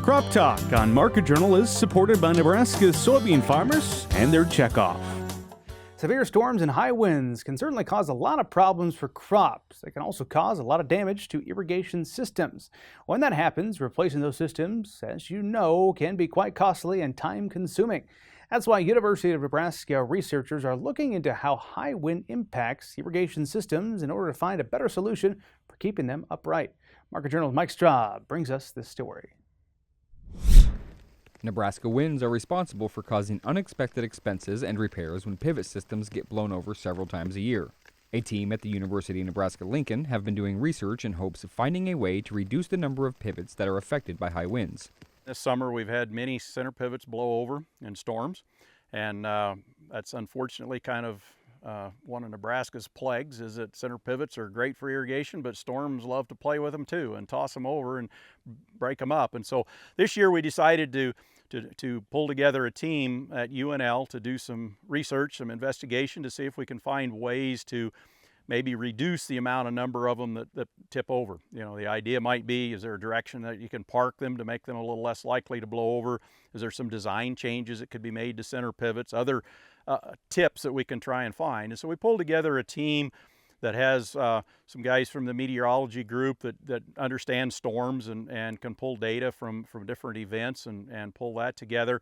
CropTalk on Market Journal is supported by Nebraska's soybean farmers and their checkoff. Severe storms and high winds can certainly cause a lot of problems for crops. They can also cause a lot of damage to irrigation systems. When that happens, replacing those systems, as you know, can be quite costly and time-consuming. That's why University of Nebraska researchers are looking into how high wind impacts irrigation systems in order to find a better solution for keeping them upright. Market Journal's Mike Straub brings us this story. Nebraska winds are responsible for causing unexpected expenses and repairs when pivot systems get blown over several times a year. A team at the University of Nebraska-Lincoln have been doing research in hopes of finding a way to reduce the number of pivots that are affected by high winds. This summer we've had many center pivots blow over in storms, and that's unfortunately kind of one of Nebraska's plagues, is that center pivots are great for irrigation, but storms love to play with them too and toss them over and break them up. And so this year we decided to pull together a team at UNL to do some research, some investigation to see if we can find ways to maybe reduce the number of them that tip over. You know, the idea might be, is there a direction that you can park them to make them a little less likely to blow over? Is there some design changes that could be made to center pivots? Other tips that we can try and find. And so we pulled together a team that has some guys from the meteorology group that understand storms and can pull data from different events and pull that together.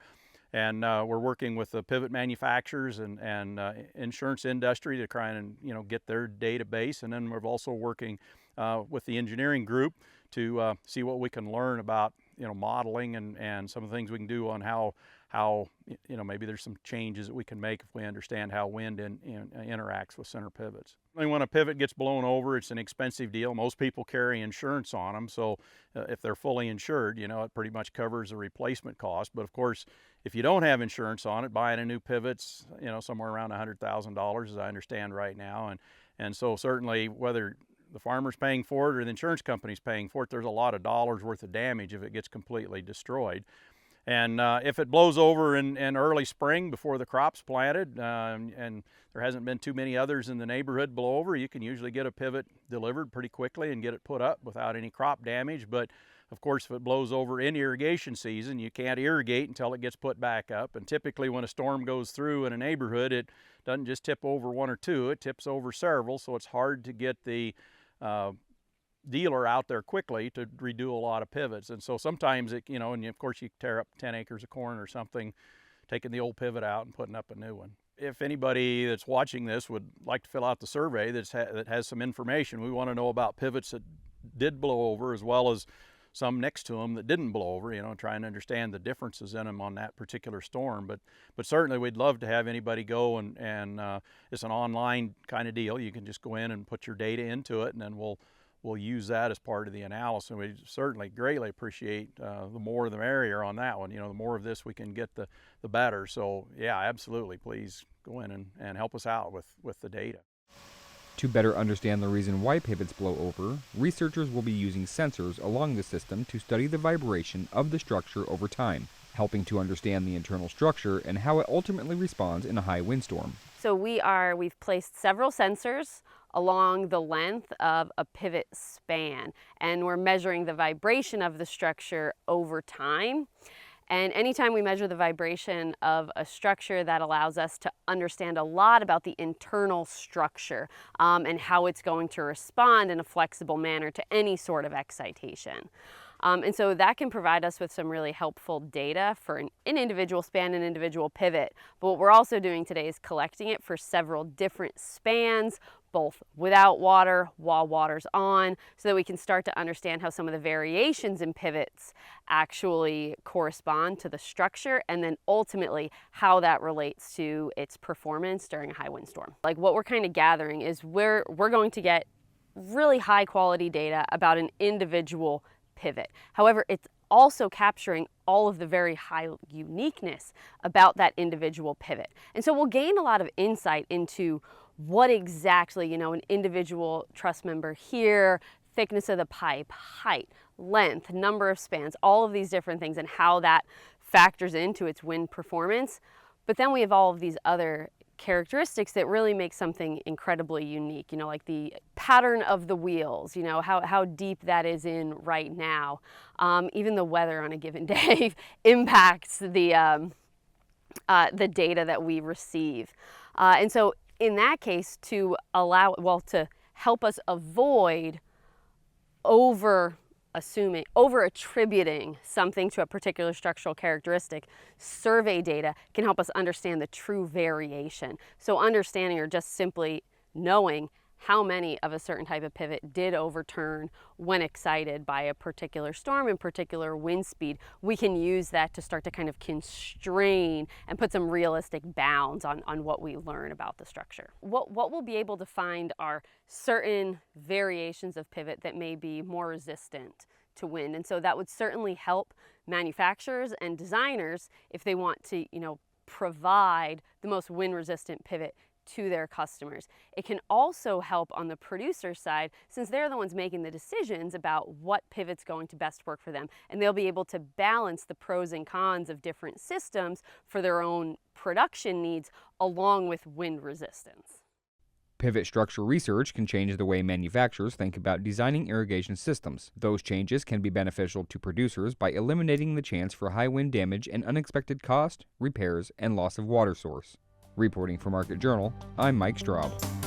And we're working with the pivot manufacturers and insurance industry to try and get their database. And then we're also working with the engineering group to see what we can learn about modeling and some of the things we can do on how maybe there's some changes that we can make if we understand how wind interacts with center pivots. When a pivot gets blown over, it's an expensive deal. Most people carry insurance on them, so if they're fully insured, it pretty much covers the replacement cost. But of course, if you don't have insurance on it, buying a new pivot's somewhere around $100,000, as I understand right now, and so certainly whether the farmer's paying for it or the insurance company's paying for it, there's a lot of dollars worth of damage if it gets completely destroyed. And if it blows over in early spring before the crop's planted, and there hasn't been too many others in the neighborhood blow over, you can usually get a pivot delivered pretty quickly and get it put up without any crop damage. But of course, if it blows over in irrigation season, you can't irrigate until it gets put back up. And typically when a storm goes through in a neighborhood, it doesn't just tip over one or two, it tips over several. So it's hard to get the dealer out there quickly to redo a lot of pivots. And so sometimes and of course you tear up 10 acres of corn or something, taking the old pivot out and putting up a new one. If anybody that's watching this would like to fill out the survey that has some information, we want to know about pivots that did blow over as well as some next to them that didn't blow over, trying to understand the differences in them on that particular storm. But certainly we'd love to have anybody go and it's an online kind of deal. You can just go in and put your data into it, and then we'll use that as part of the analysis. And we certainly greatly appreciate the more the merrier on that one. The more of this we can get, the better. So yeah, absolutely, please go in and help us out with the data. To better understand the reason why pivots blow over, researchers will be using sensors along the system to study the vibration of the structure over time, helping to understand the internal structure and how it ultimately responds in a high windstorm. So we've placed several sensors along the length of a pivot span, and we're measuring the vibration of the structure over time. And anytime we measure the vibration of a structure, that allows us to understand a lot about the internal structure and how it's going to respond in a flexible manner to any sort of excitation. And so that can provide us with some really helpful data for an individual span, an individual pivot. But what we're also doing today is collecting it for several different spans, both without water, while water's on, so that we can start to understand how some of the variations in pivots actually correspond to the structure, and then ultimately how that relates to its performance during a high windstorm. Like, what we're kind of gathering is we're going to get really high quality data about an individual pivot. However, it's also capturing all of the very high uniqueness about that individual pivot. And so we'll gain a lot of insight into what exactly, an individual truss member here, thickness of the pipe, height, length, number of spans, all of these different things, and how that factors into its wind performance. But then we have all of these other characteristics that really make something incredibly unique, like the pattern of the wheels, how deep that is in right now. Even the weather on a given day impacts the data that we receive. And so in that case, to help us avoid over-attributing something to a particular structural characteristic, survey data can help us understand the true variation. So understanding, or just simply knowing, how many of a certain type of pivot did overturn when excited by a particular storm and particular wind speed, we can use that to start to kind of constrain and put some realistic bounds on what we learn about the structure. What we'll be able to find are certain variations of pivot that may be more resistant to wind, and so that would certainly help manufacturers and designers if they want to, provide the most wind-resistant pivot to their customers. It can also help on the producer side, since they're the ones making the decisions about what pivot's going to best work for them, and they'll be able to balance the pros and cons of different systems for their own production needs along with wind resistance. Pivot structure research can change the way manufacturers think about designing irrigation systems. Those changes can be beneficial to producers by eliminating the chance for high wind damage and unexpected cost, repairs, and loss of water source. Reporting for Market Journal, I'm Mike Straub.